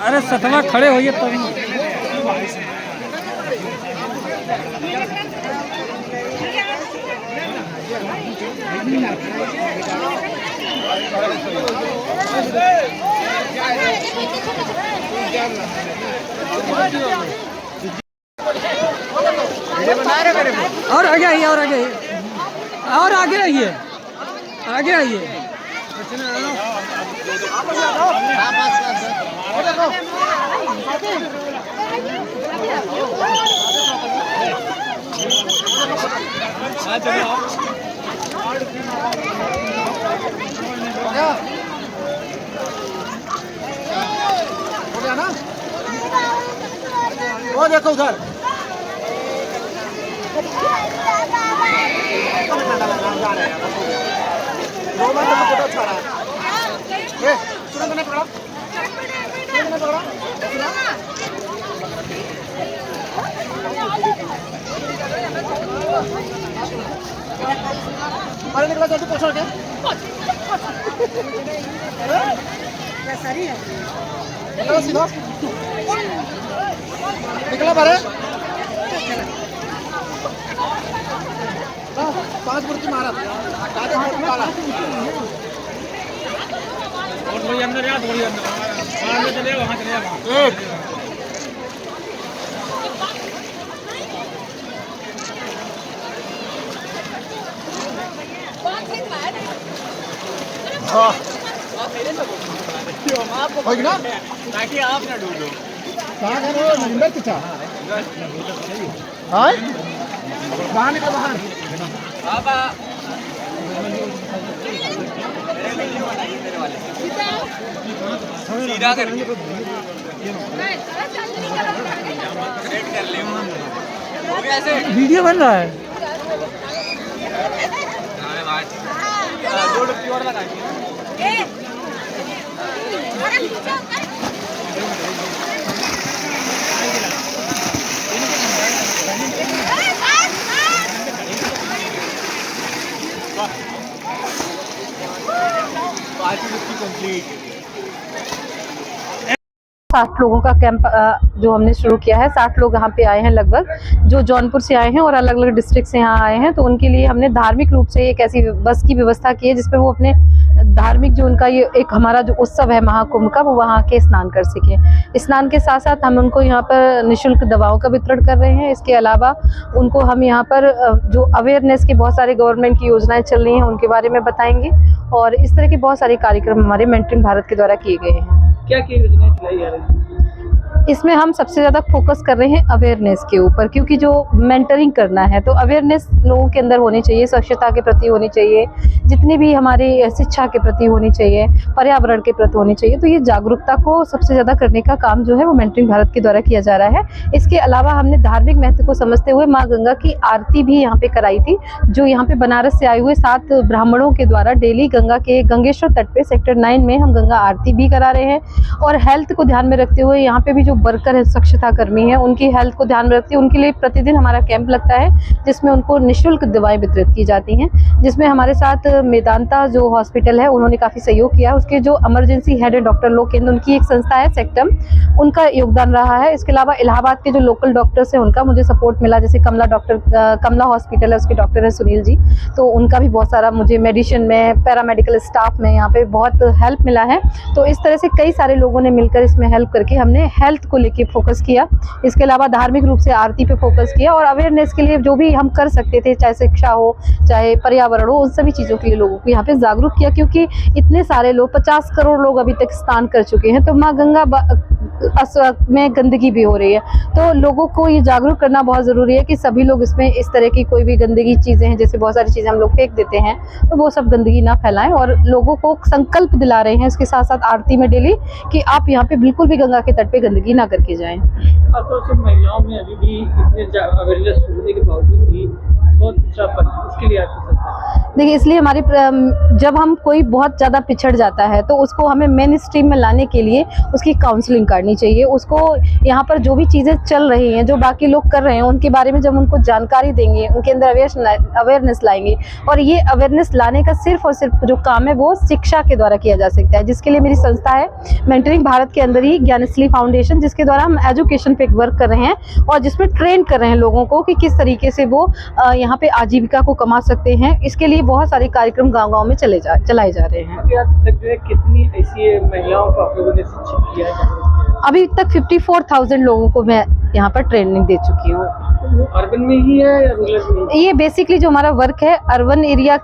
अरे सतवा खड़े होइए तभी। और आगे आइए, और आगे आइए, और आगे आइए, आगे आइए। वो देखो उधर निकला जल्दी पूछो क्या सीधा निकला बारे 5 मुर्गी मारा और थोड़ी अंदर यार, थोड़ी अंदर वहाँ चले वहाँ होगी ना ताकि आप ना ढूंढो कहाँ कर रहे हो नंबर कितना हाँ बाहर निकल बाहर सीधा कर वीडियो बन रहा है। कंप्लीट 60 लोगों का कैंप जो हमने शुरू किया है। 60 लोग यहाँ पे आए हैं लगभग, जो जौनपुर से आए हैं और अलग अलग डिस्ट्रिक्ट से यहाँ आए हैं। तो उनके लिए हमने धार्मिक रूप से एक ऐसी बस की व्यवस्था की है जिसमें वो अपने धार्मिक जो उनका ये एक हमारा जो उत्सव है महाकुंभ का, वो वहाँ के स्नान कर सके। स्नान के साथ साथ हम उनको यहाँ पर निःशुल्क दवाओं का वितरण कर रहे हैं। इसके अलावा उनको हम यहाँ पर जो अवेयरनेस के बहुत सारे गवर्नमेंट की योजनाएं चल रही हैं उनके बारे में बताएंगे, और इस तरह के बहुत सारे कार्यक्रम हमारे मेंटरिंग भारत के द्वारा किए गए हैं। क्या क्या योजनाएं चलाई जा रही हैं? इसमें हम सबसे ज़्यादा फोकस कर रहे हैं अवेयरनेस के ऊपर, क्योंकि जो मेंटरिंग करना है तो अवेयरनेस लोगों के अंदर होनी चाहिए, स्वच्छता के प्रति होनी चाहिए, जितनी भी हमारी शिक्षा के प्रति होनी चाहिए, पर्यावरण के प्रति होनी चाहिए। तो ये जागरूकता को सबसे ज़्यादा करने का काम जो है वो मेंटरिंग भारत के द्वारा किया जा रहा है। इसके अलावा हमने धार्मिक महत्व को समझते हुए माँ गंगा की आरती भी यहाँ पे कराई थी, जो यहाँ पे बनारस से आए हुए 7 ब्राह्मणों के द्वारा डेली गंगा के गंगेश्वर तट पे सेक्टर 9 में हम गंगा आरती भी करा रहे हैं। और हेल्थ को ध्यान में रखते हुए यहाँ पे भी जो वर्कर है, स्वच्छता कर्मी है, उनकी हेल्थ को ध्यान में रखते हुए उनके लिए प्रतिदिन हमारा कैंप लगता है जिसमें उनको निःशुल्क दवाएं वितरित की जाती हैं। जिसमें हमारे साथ मेदांता जो हॉस्पिटल है उन्होंने काफ़ी सहयोग किया है। उसके जो इमरजेंसी हेड है डॉक्टर लोक केंद्र, उनकी एक संस्था है सेक्टम, उनका योगदान रहा है। इसके अलावा इलाहाबाद के जो लोकल डॉक्टर्स हैं उनका मुझे सपोर्ट मिला, जैसे कमला हॉस्पिटल है उसके डॉक्टर है सुनील जी, तो उनका भी बहुत सारा मुझे मेडिसिन में, पैरामेडिकल स्टाफ में यहाँ पे बहुत हेल्प मिला है। तो इस तरह से कई सारे लोगों ने मिलकर इसमें हेल्प करके हमने हेल्थ को लेके फोकस किया। इसके अलावा धार्मिक रूप से आरती पे फोकस किया और अवेयरनेस के लिए जो भी हम कर सकते थे, चाहे शिक्षा हो चाहे पर्यावरण हो, उन सभी चीज़ों के लिए लोगों को यहाँ पे जागरूक किया। क्योंकि इतने सारे लोग 50 करोड़ लोग अभी तक स्नान कर चुके हैं, तो माँ गंगा में गंदगी भी हो रही है, तो लोगों को ये जागरूक करना बहुत ज़रूरी है कि सभी लोग इसमें इस तरह की कोई भी गंदगी चीज़ें हैं, जैसे बहुत सारी चीज़ें हम लोग फेंक देते हैं, तो वो सब गंदगी ना फैलाएं। और लोगों को संकल्प दिला रहे हैं इसके साथ साथ आरती में डेली कि आप यहाँ पे बिल्कुल भी गंगा के तट पे गंदगी ना करके जाएं। महिलाओं में अभी भी इतने अवेयरनेस होने के बावजूद भी बहुत अच्छा, इसके लिए आपकी देखिए, इसलिए जब हम कोई बहुत ज़्यादा पिछड़ जाता है तो उसको हमें मेन स्ट्रीम में लाने के लिए उसकी काउंसलिंग करनी चाहिए। उसको यहाँ पर जो भी चीज़ें चल रही हैं, जो बाकी लोग कर रहे हैं, उनके बारे में जब उनको जानकारी देंगे, उनके अंदर अवेयरनेस लाएंगे, और ये अवेयरनेस लाने का सिर्फ और सिर्फ जो काम है वो शिक्षा के द्वारा किया जा सकता है, जिसके लिए मेरी संस्था है मेंटरिंग भारत के अंदर ही ज्ञानश्री फाउंडेशन, जिसके द्वारा हम एजुकेशन पे वर्क कर रहे हैं और जिसमें ट्रेन कर रहे हैं लोगों को कि किस तरीके से वो यहाँ पे आजीविका को कमा सकते हैं। इसके लिए बहुत सारे कार्यक्रम गांव-गांव में चलाए जा रहे हैं। कितनी ऐसी महिलाओं को आप लोगों ने शिक्षित किया है? अभी तक 54,000 लोगों को मैं यहाँ पर ट्रेनिंग दे चुकी हूँ। अर्बन में ही है या रूरल में? ये बेसिकली जो हमारा वर्क है अर्बन एरिया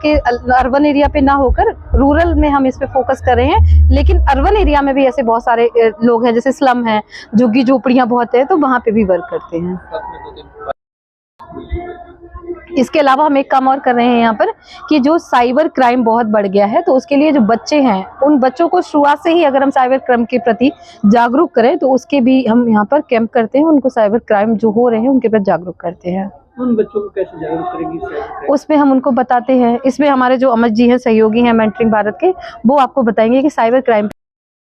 पे ना होकर रूरल में हम इस पे फोकस कर रहे हैं, लेकिन अर्बन एरिया में भी ऐसे बहुत सारे लोग हैं, जैसे स्लम है, झुग्गी झोपड़ियाँ बहुत है, तो वहाँ पे भी वर्क करते हैं। इसके अलावा हम एक काम और कर रहे हैं यहाँ पर कि जो साइबर क्राइम बहुत बढ़ गया है, तो उसके लिए जो बच्चे हैं उन बच्चों को शुरुआत से ही अगर हम साइबर क्राइम के प्रति जागरूक करें तो उसके भी हम यहाँ पर कैंप करते हैं, उनको साइबर क्राइम जो हो रहे हैं उनके प्रति जागरूक करते हैं। उन बच्चों को कैसे जागरूक करेंगी? उसमें हम उनको बताते हैं, इसमें हमारे जो अमर जी हैं, सहयोगी हैं मेंटरिंग भारत के, वो आपको बताएंगे कि साइबर क्राइम।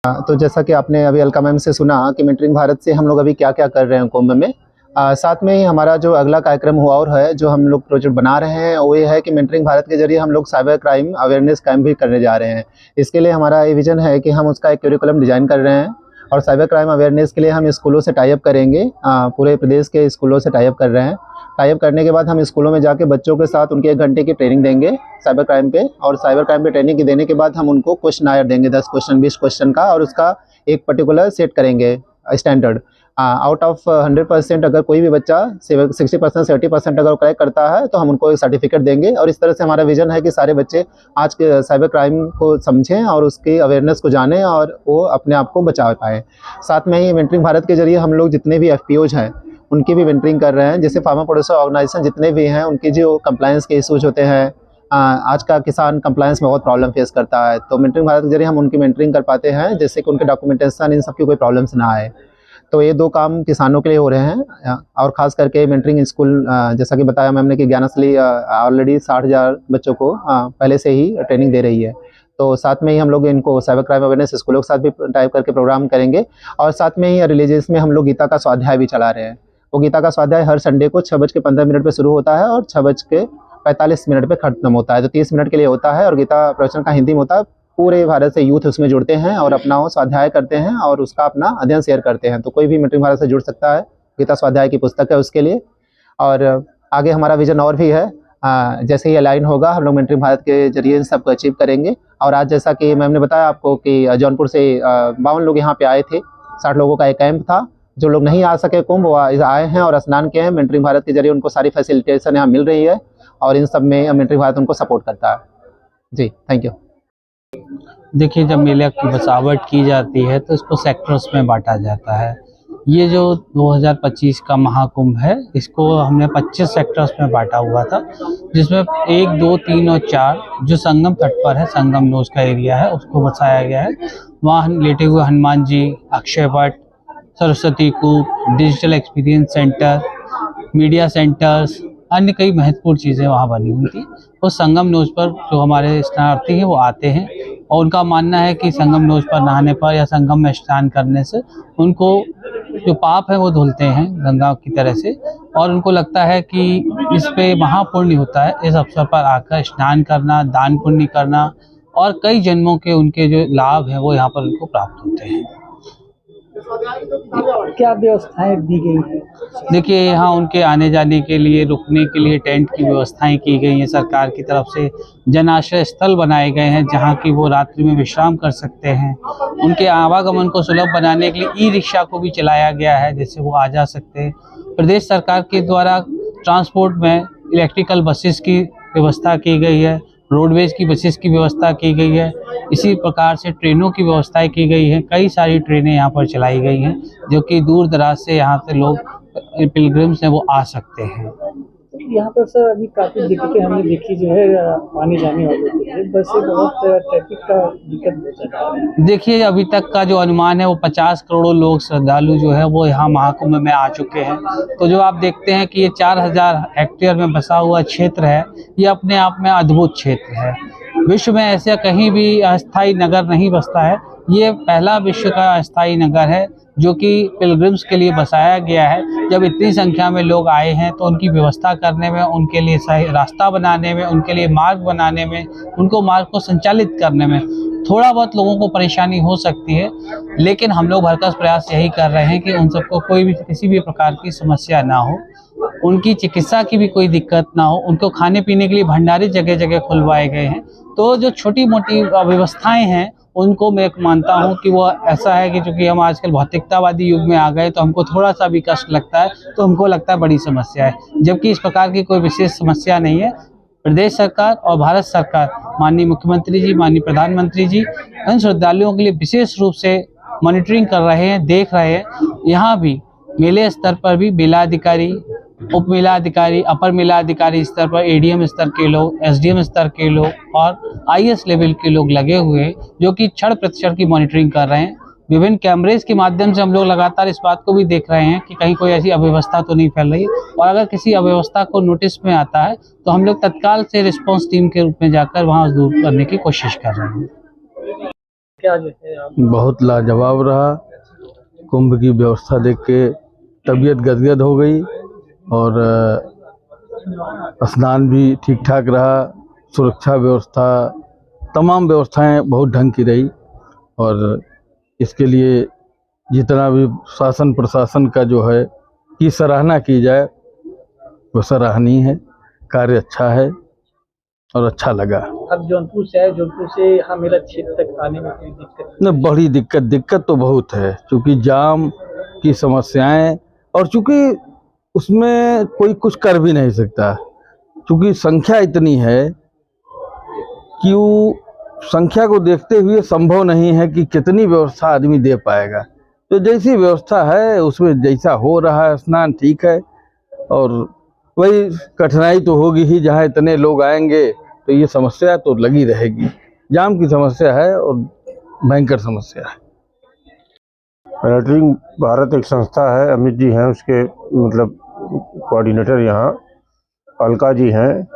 तो जैसा कि आपने अभी अलका मैम से सुना कि मेंटरिंग भारत से हम लोग अभी क्या क्या कर रहे हैं कुंभ में, साथ में ही हमारा जो अगला कार्यक्रम हुआ और है जो हम लोग प्रोजेक्ट बना रहे हैं वो ये है कि मेंटरिंग भारत के जरिए हम लोग साइबर क्राइम अवेयरनेस कैंप भी करने जा रहे हैं। इसके लिए हमारा ये विजन है कि हम उसका एक करिकुलम डिज़ाइन कर रहे हैं और साइबर क्राइम अवेयरनेस के लिए हम स्कूलों से टाई अप करेंगे, पूरे प्रदेश के स्कूलों से टाई अप कर रहे हैं। टाई अप करने के बाद हम स्कूलों में जाके बच्चों के साथ उनके 1 घंटे की ट्रेनिंग देंगे साइबर क्राइम पे, और साइबर क्राइम पे ट्रेनिंग देने के बाद हम उनको क्वेश्चन देंगे, 10 क्वेश्चन 20 क्वेश्चन का, और उसका एक पर्टिकुलर सेट करेंगे स्टैंडर्ड। आउट ऑफ 100% अगर कोई भी बच्चा 60% 70% अगर क्रैक करता है तो हम उनको एक सर्टिफिकेट देंगे। और इस तरह से हमारा विजन है कि सारे बच्चे आज के साइबर क्राइम को समझें और उसकी अवेयरनेस को जानें और वो अपने आप को बचा पाएँ। साथ में ही मेंटरिंग भारत के जरिए हम लोग जितने भी FPOs हैं उनकी भी मेंटरिंग कर रहे हैं, जैसे फार्मर प्रोड्यूसर ऑर्गेनाइजेशन जितने भी हैं उनकी जो कंप्लायंस के इशूज होते हैं, आज का किसान कंप्लायंस में बहुत प्रॉब्लम फेस करता है, तो मेंटरिंग भारत के जरिए हम उनकी मेंटरिंग कर पाते हैं, जैसे कि उनके डॉक्यूमेंटेशन इन सब की कोई प्रॉब्लम्स ना आए। तो ये 2 काम किसानों के लिए हो रहे हैं। और ख़ास करके मेंटरिंग स्कूल, जैसा कि बताया मैंने कि ज्ञानश्री ऑलरेडी 60,000 बच्चों को पहले से ही ट्रेनिंग दे रही है। तो साथ में ही हम लोग इनको साइबर क्राइम अवेयरनेस स्कूलों के साथ भी टाइप करके प्रोग्राम करेंगे। और साथ में ही रिलीजियस में हम लोग गीता का स्वाध्याय भी चला रहे हैं। वो गीता का स्वाध्याय हर संडे को 6:15 पर शुरू होता है और 6:45 पे ख़त्म होता है, तो 30 मिनट के लिए होता है। और गीता प्रवचन का हिंदी में होता है। पूरे भारत से यूथ उसमें जुड़ते हैं और अपना वो स्वाध्याय करते हैं और उसका अपना अध्ययन शेयर करते हैं। तो कोई भी मेंटरिंग भारत से जुड़ सकता है, गीता स्वाध्याय की पुस्तक है उसके लिए। और आगे हमारा विजन और भी है, जैसे ही अलाइन होगा हम लोग मेंटरिंग भारत के जरिए सबको अचीव करेंगे। और आज जैसा कि मैम ने बताया आपको कि जौनपुर से 52 लोग यहाँ पे आए थे, 60 लोगों का एक कैंप था। जो लोग नहीं आ सके कुंभ वो आए हैं और स्नान किए हैं। मेंटरिंग भारत के जरिए उनको सारी फैसिलिटेशन यहाँ मिल रही है और इन सब में मेंटरिंग भारत उनको सपोर्ट करता है। जी, थैंक यू। देखिए, जब मेले की बसावट की जाती है तो इसको सेक्टर्स में बांटा जाता है। ये जो 2025 का महाकुंभ है इसको हमने 25 सेक्टर्स में बांटा हुआ था, जिसमें 1, 2, 3 और 4 जो संगम तट पर है, संगम नोज का एरिया है, उसको बसाया गया है। वहाँ लेटे हुए Hanuman ji, Akshay Vat, Saraswati Koop, digital experience centre, media centres, अन्य कई महत्वपूर्ण चीज़ें वहाँ बनी हुई थी। उस संगम नोज पर जो हमारे स्नानार्थी हैं वो आते हैं और उनका मानना है कि संगम नोज पर नहाने पर या संगम में स्नान करने से उनको जो पाप है वो धुलते हैं गंगा की तरह से, और उनको लगता है कि इस पे महापुण्य होता है इस अवसर पर आकर स्नान करना, दान पुण्य करना, और कई जन्मों के उनके जो लाभ हैं वो यहाँ पर उनको प्राप्त होते हैं। क्या व्यवस्थाएं दी गई है? देखिए, यहाँ उनके आने जाने के लिए, रुकने के लिए टेंट की व्यवस्थाएं की गई हैं सरकार की तरफ से। जन आश्रय स्थल बनाए गए हैं जहाँ की वो रात्रि में विश्राम कर सकते हैं। उनके आवागमन को सुलभ बनाने के लिए ई-रिक्शा को भी चलाया गया है जिससे वो आ जा सकते हैं। प्रदेश सरकार के द्वारा ट्रांसपोर्ट में इलेक्ट्रिकल बसेस की व्यवस्था की गई है, रोडवेज की बसेस की व्यवस्था की गई है, इसी प्रकार से ट्रेनों की व्यवस्थाएं की गई हैं। कई सारी ट्रेनें यहाँ पर चलाई गई हैं जो कि दूर दराज से यहाँ से लोग पिलग्रिम्स हैं वो आ सकते हैं। यहाँ पर सर अभी काफ़ी दिक्कतें हमने देखी जो है आने जाने वालों के लिए, बस से बहुत ट्रैफिक का दिक्कत हो जाता है। देखिए अभी तक का जो अनुमान है वो 50 करोड़ लोग श्रद्धालु जो है वो यहाँ महाकुंभ में आ चुके हैं। तो जो आप देखते हैं कि ये 4000 हेक्टेयर में बसा हुआ क्षेत्र है, ये अपने आप में अद्भुत क्षेत्र है। विश्व में ऐसे कहीं भी अस्थायी नगर नहीं बसता है, ये पहला विश्व का अस्थायी नगर है जो कि पिलग्रिम्स के लिए बसाया गया है। जब इतनी संख्या में लोग आए हैं तो उनकी व्यवस्था करने में, उनके लिए सही रास्ता बनाने में, उनके लिए मार्ग बनाने में, उनको मार्ग को संचालित करने में थोड़ा बहुत लोगों को परेशानी हो सकती है, लेकिन हम लोग भरसक प्रयास यही कर रहे हैं कि उन सबको कोई भी किसी भी प्रकार की समस्या ना हो, उनकी चिकित्सा की भी कोई दिक्कत ना हो। उनको खाने पीने के लिए भंडारे जगह जगह खुलवाए गए हैं। तो जो छोटी मोटी व्यवस्थाएं हैं उनको मैं मानता हूं कि वो ऐसा है कि चूंकि हम आजकल भौतिकतावादी युग में आ गए तो हमको थोड़ा सा भी कष्ट लगता है तो हमको लगता है बड़ी समस्या है, जबकि इस प्रकार की कोई विशेष समस्या नहीं है। प्रदेश सरकार और भारत सरकार, माननीय मुख्यमंत्री जी, माननीय प्रधानमंत्री जी इन श्रद्धालुओं के लिए विशेष रूप से मॉनिटरिंग कर रहे हैं, देख रहे हैं। यहाँ भी मेले स्तर पर भी मेलाधिकारी, उप मेलाधिकारी, अपर मेलाधिकारी स्तर पर एडीएम स्तर के लोग, एसडीएम स्तर के लोग और आईएएस लेवल के लोग लगे हुए हैं जो कि क्षण प्रतिक्षण की मॉनिटरिंग कर रहे हैं। विभिन्न कैमरेज के माध्यम से हम लोग लगातार इस बात को भी देख रहे हैं कि कहीं कोई ऐसी अव्यवस्था तो नहीं फैल रही है, और अगर किसी अव्यवस्था को नोटिस में आता है तो हम लोग तत्काल से रिस्पांस टीम के रूप में जाकर वहां दूर करने की कोशिश कर रहे हैं। क्या जो है आप बहुत लाजवाब रहा। कुंभ की व्यवस्था देख के तबीयत गदगद हो गई और स्नान भी ठीक ठाक रहा। सुरक्षा व्यवस्था, तमाम व्यवस्थाएं बहुत ढंग की रही और इसके लिए जितना भी शासन प्रशासन का जो है की सराहना की जाए वो सराहनीय है। कार्य अच्छा है और अच्छा लगा। अब जौनपुर से आए, जौनपुर से यहाँ मेरा क्षेत्र तक आने में कोई दिक्कत न बड़ी दिक्कत तो बहुत है, क्योंकि जाम की समस्याएं और चूँकि उसमें कोई कुछ कर भी नहीं सकता, क्योंकि संख्या इतनी है कि वो संख्या को देखते हुए संभव नहीं है कि कितनी व्यवस्था आदमी दे पाएगा। तो जैसी व्यवस्था है उसमें जैसा हो रहा है स्नान ठीक है, और वही कठिनाई तो होगी ही, जहाँ इतने लोग आएंगे तो ये समस्या तो लगी रहेगी। जाम की समस्या है और भयंकर समस्या है। मॉनिटरिंग भारत एक संस्था है, अमित जी हैं उसके मतलब कोऑर्डिनेटर, यहाँ अलका जी हैं।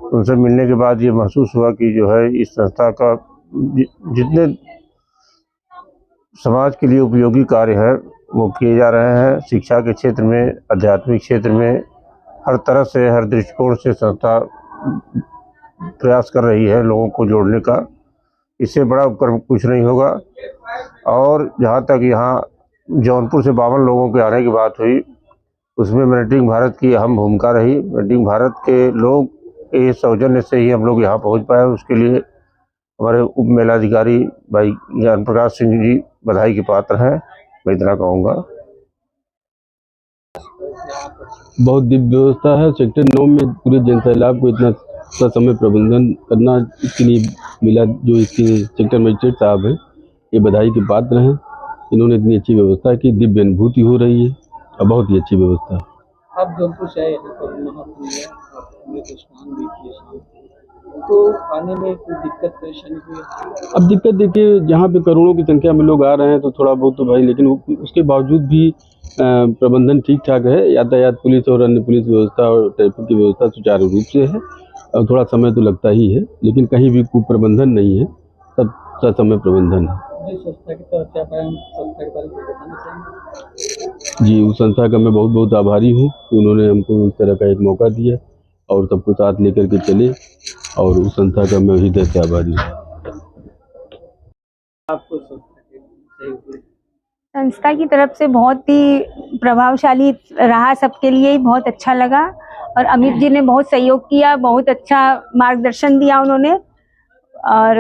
उनसे मिलने के बाद ये महसूस हुआ कि जो है इस संस्था का जितने समाज के लिए उपयोगी कार्य है वो किए जा रहे हैं। शिक्षा के क्षेत्र में, आध्यात्मिक क्षेत्र में, हर तरह से, हर दृष्टिकोण से संस्था प्रयास कर रही है लोगों को जोड़ने का। इससे बड़ा उपक्रम कुछ नहीं होगा। और जहाँ तक यहाँ जौनपुर से 52 लोगों के आने की बात हुई, उसमें मॉनिटरिंग भारत की अहम भूमिका रही। मॉनिटरिंग भारत के लोग के सौजन्य से ही हम लोग यहाँ पहुँच पाए। उसके लिए हमारे उप मेलाधिकारी भाई ज्ञान प्रकाश सिंह जी बधाई के पात्र हैं, मैं इतना कहूँगा। बहुत दिव्य व्यवस्था है। सेक्टर 9 में पूरे जनसैलाब को इतना समय प्रबंधन करना, इसके लिए मिला जो इसके सेक्टर मजिस्ट्रेट साहब हैं, ये बधाई के पात्र हैं। इन्होंने इतनी अच्छी व्यवस्था की, दिव्य अनुभूति हो रही है और बहुत ही अच्छी व्यवस्था है। आप जौनपुर से आए तो आने में कोई दिक्कत परेशानी हुई? अब दिक्कत देखिए, जहाँ पे करोड़ों की संख्या में लोग आ रहे हैं तो थोड़ा बहुत तो भाई, लेकिन उसके बावजूद भी प्रबंधन ठीक ठाक है। यातायात पुलिस और अन्य पुलिस व्यवस्था और ट्रैफिक की व्यवस्था सुचारू रूप से है। और थोड़ा समय तो लगता ही है, लेकिन कहीं भी कोई प्रबंधन नहीं है, सब ससमय प्रबंधन है। जिस संस्था की तरफ से आप आए, संस्था के बारे में बताना चाहेंगे? जी, उस संस्था का मैं बहुत बहुत आभारी हूँ कि उन्होंने हमको इस तरह का एक मौका दिया और सबको साथ लेकर के चले, और उस संस्था का मैं हृदय से आभारी हूँ। आपको संस्था की तरफ से बहुत ही प्रभावशाली रहा, सबके लिए ही बहुत अच्छा लगा। और अमित जी ने बहुत सहयोग किया, बहुत अच्छा मार्गदर्शन दिया उन्होंने, और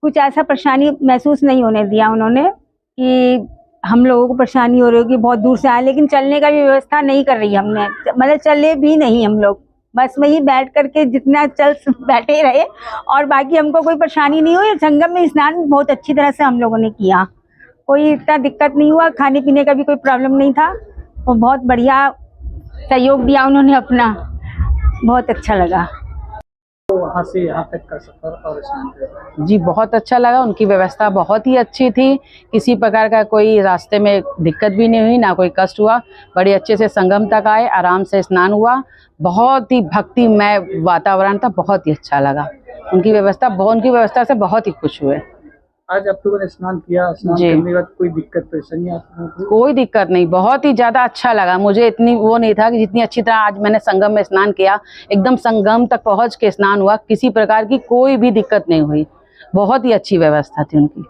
कुछ ऐसा परेशानी महसूस नहीं होने दिया उन्होंने कि हम लोगों को परेशानी हो रही होगी, बहुत दूर से आए। लेकिन चलने का भी व्यवस्था नहीं कर रही हमने, मतलब चले भी नहीं हम लोग, बस वहीं बैठ करके जितना चल बैठे रहे, और बाकी हमको कोई परेशानी नहीं हुई। संगम में स्नान बहुत अच्छी तरह से हम लोगों ने किया, कोई इतना दिक्कत नहीं हुआ। खाने पीने का भी कोई प्रॉब्लम नहीं था, और बहुत बढ़िया सहयोग दिया उन्होंने अपना। बहुत अच्छा लगा। तो वहाँ से यहाँ तक का सफर और स्नान का जी बहुत अच्छा लगा, उनकी व्यवस्था बहुत ही अच्छी थी, किसी प्रकार का कोई रास्ते में दिक्कत भी नहीं हुई, ना कोई कष्ट हुआ। बड़े अच्छे से संगम तक आए, आराम से स्नान हुआ, बहुत ही भक्तिमय वातावरण था, बहुत ही अच्छा लगा। उनकी व्यवस्था से बहुत ही खुश हुए। आज आप लोगों ने स्नान किया, स्नान जी। करने के बाद कोई दिक्कत परेशानी आप लोगों को? कोई दिक्कत नहीं, बहुत ही ज़्यादा अच्छा लगा। मुझे इतनी वो नहीं था कि जितनी अच्छी तरह आज मैंने संगम में स्नान किया, एकदम संगम तक पहुंच के स्नान हुआ, किसी प्रकार की कोई भी दिक्कत नहीं हुई। बहुत ही अच्छी व्यवस्था थी उनकी।